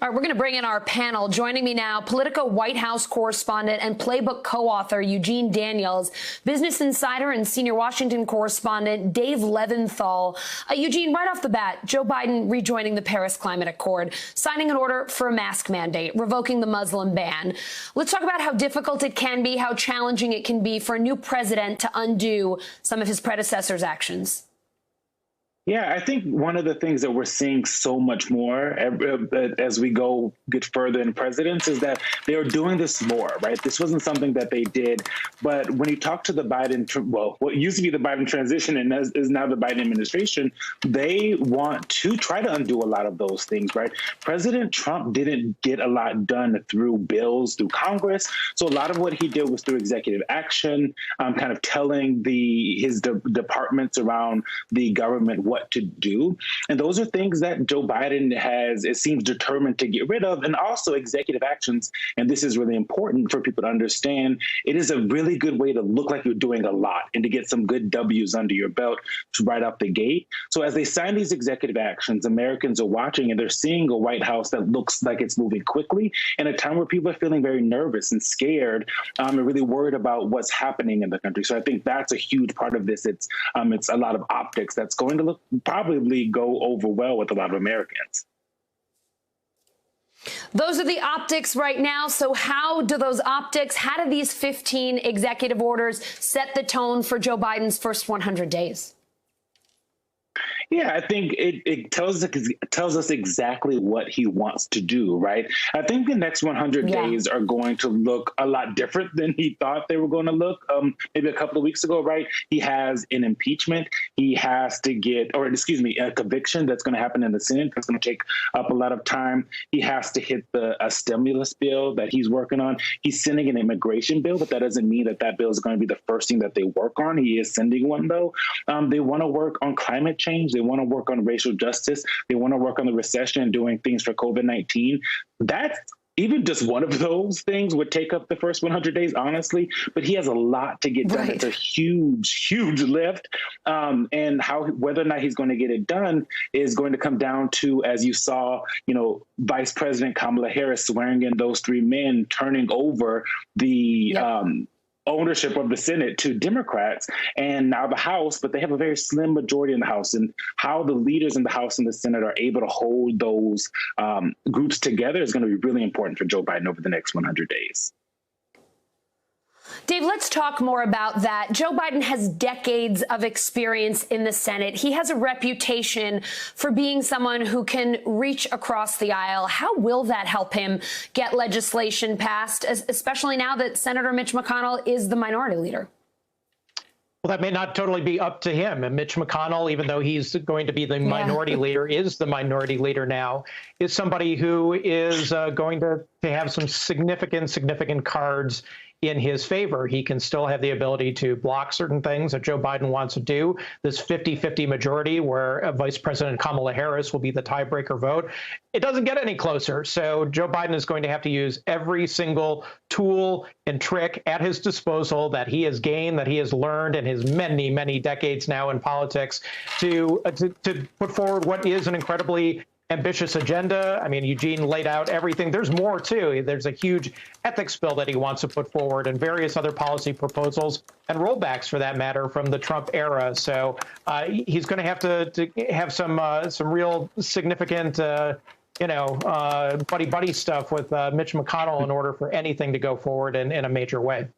All right, we're going to bring in our panel. Joining me now, Politico White House correspondent and Playbook co-author Eugene Daniels, Business Insider and senior Washington correspondent Dave Levinthal. Eugene, right off the bat, Joe Biden rejoining the Paris Climate Accord, signing an order for a mask mandate, revoking the Muslim ban. Let's talk about how difficult it can be, how challenging it can be for a new president to undo some of his predecessor's actions. Yeah, I think one of the things that we're seeing so much more as we get further in presidents is that they are doing this more, right? This wasn't something that they did. But when you talk to the Biden, what used to be the Biden transition and is now the Biden administration, they want to try to undo a lot of those things, right? President Trump didn't get a lot done through bills, through Congress. So a lot of what he did was through executive action, kind of telling his departments around the government what to do. And those are things that Joe Biden it seems determined to get rid of, and also executive actions. And this is really important for people to understand. It is a really good way to look like you're doing a lot and to get some good W's under your belt right off the gate. So as they sign these executive actions, Americans are watching and they're seeing a White House that looks like it's moving quickly in a time where people are feeling very nervous and scared and really worried about what's happening in the country. So I think that's a huge part of this. It's a lot of optics that's going to probably go over well with a lot of Americans. Those are the optics right now. So how do these 15 executive orders set the tone for Joe Biden's first 100 days? Yeah, I think it tells us exactly what he wants to do, right? I think the next 100 days are going to look a lot different than he thought they were going to look maybe a couple of weeks ago, right? He has an impeachment. He has to a conviction that's going to happen in the Senate. That's going to take up a lot of time. He has to hit a stimulus bill that he's working on. He's sending an immigration bill, but that doesn't mean that bill is going to be the first thing that they work on. He is sending one, though. They want to work on climate change. They want to work on racial justice. They want to work on the recession and doing things for COVID-19. That's even just one of those things would take up the first 100 days, honestly. But he has a lot to get done. Right. It's a huge, huge lift. And whether or not he's going to get it done is going to come down to, as you saw, Vice President Kamala Harris swearing in those three men, turning over the ownership of the Senate to Democrats and now the House, but they have a very slim majority in the House, and how the leaders in the House and the Senate are able to hold those groups together is going to be really important for Joe Biden over the next 100 days. Dave, let's talk more about that. Joe Biden has decades of experience in the Senate. He has a reputation for being someone who can reach across the aisle. How will that help him get legislation passed, especially now that Senator Mitch McConnell is the minority leader? Well, that may not totally be up to him. And Mitch McConnell, even though he's going to be the minority leader, is the minority leader now, is somebody who is going to have some significant cards in his favor. He can still have the ability to block certain things that Joe Biden wants to do. This 50-50 majority where Vice President Kamala Harris will be the tiebreaker vote, it doesn't get any closer. So Joe Biden is going to have to use every single tool and trick at his disposal that he has gained, that he has learned in his many, many decades now in politics to put forward what is an incredibly ambitious agenda. I mean, Eugene laid out everything. There's more, too. There's a huge ethics bill that he wants to put forward and various other policy proposals and rollbacks, for that matter, from the Trump era. So he's going to have some real significant buddy stuff with Mitch McConnell in order for anything to go forward in a major way.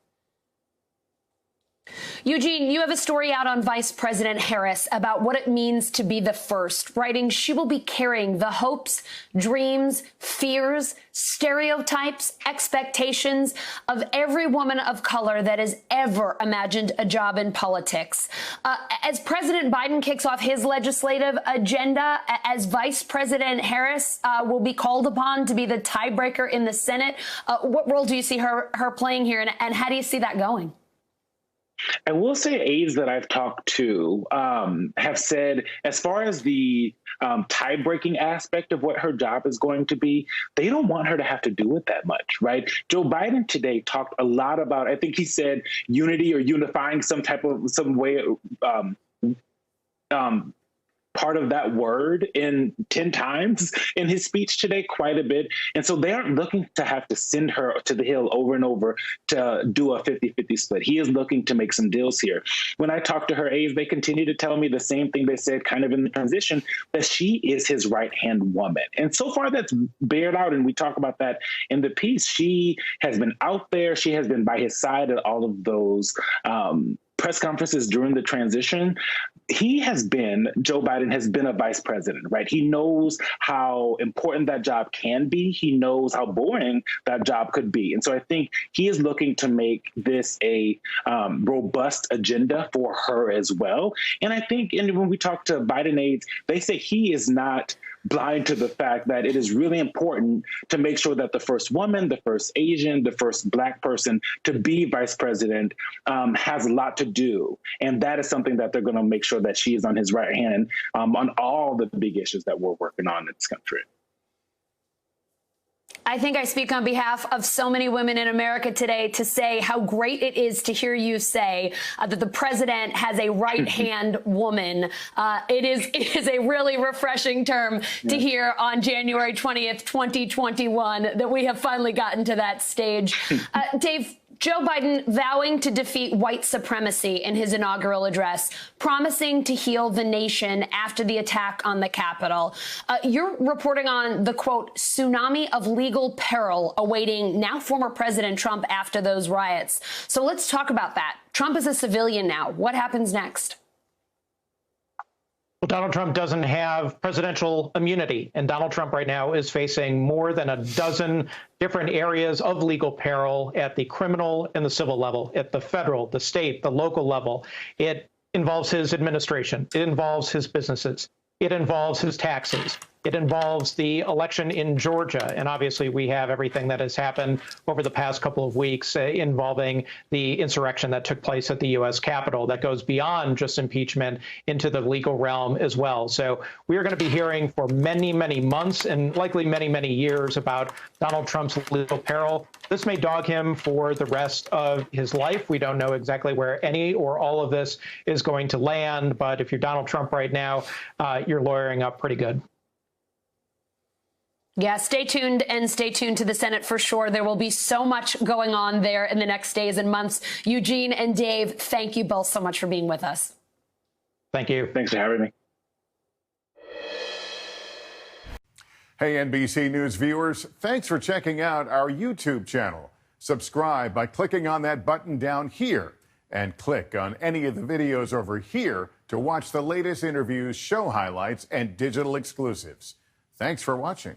Eugene, you have a story out on Vice President Harris about what it means to be the first, writing she will be carrying the hopes, dreams, fears, stereotypes, expectations of every woman of color that has ever imagined a job in politics. As President Biden kicks off his legislative agenda, as Vice President Harris will be called upon to be the tiebreaker in the Senate, what role do you see her playing here, and how do you see that going? I will say aides that I've talked to have said, as far as the tie-breaking aspect of what her job is going to be, they don't want her to have to do it that much, right? Joe Biden today talked a lot about, I think he said, unity or unifying some way part of that word in 10 times in his speech today, quite a bit. And so they aren't looking to have to send her to the Hill over and over to do a 50-50 split. He is looking to make some deals here. When I talk to her aides, they continue to tell me the same thing they said kind of in the transition, that she is his right-hand woman. And so far that's bared out, and we talk about that in the piece. She has been out there. She has been by his side at all of those press conferences during the transition. Joe Biden has been a vice president, right? He knows how important that job can be. He knows how boring that job could be. And so I think he is looking to make this a robust agenda for her as well. And I think when we talk to Biden aides, they say he is not blind to the fact that it is really important to make sure that the first woman, the first Asian, the first Black person to be vice president has a lot to do. And that is something that they're going to make sure that she is on his right hand on all the big issues that we're working on in this country. I think I speak on behalf of so many women in America today to say how great it is to hear you say that the president has a right-hand woman. It is a really refreshing term to hear on January 20th, 2021, that we have finally gotten to that stage. Dave, Joe Biden vowing to defeat white supremacy in his inaugural address, promising to heal the nation after the attack on the Capitol. You're reporting on the, quote, tsunami of legal peril awaiting now former President Trump after those riots. So let's talk about that. Trump is a civilian now. What happens next? Well, Donald Trump doesn't have presidential immunity, and Donald Trump right now is facing more than a dozen different areas of legal peril at the criminal and the civil level, at the federal, the state, the local level. It involves his administration. It involves his businesses. It involves his taxes. It involves the election in Georgia. And obviously, we have everything that has happened over the past couple of weeks involving the insurrection that took place at the U.S. Capitol that goes beyond just impeachment into the legal realm as well. So we are going to be hearing for many, many months and likely many, many years about Donald Trump's legal peril. This may dog him for the rest of his life. We don't know exactly where any or all of this is going to land. But if you're Donald Trump right now, you're lawyering up pretty good. Yeah, stay tuned and stay tuned to the Senate for sure. There will be so much going on there in the next days and months. Eugene and Dave, thank you both so much for being with us. Thank you. Thanks for having me. Hey, NBC News viewers, thanks for checking out our YouTube channel. Subscribe by clicking on that button down here and click on any of the videos over here to watch the latest interviews, show highlights, and digital exclusives. Thanks for watching.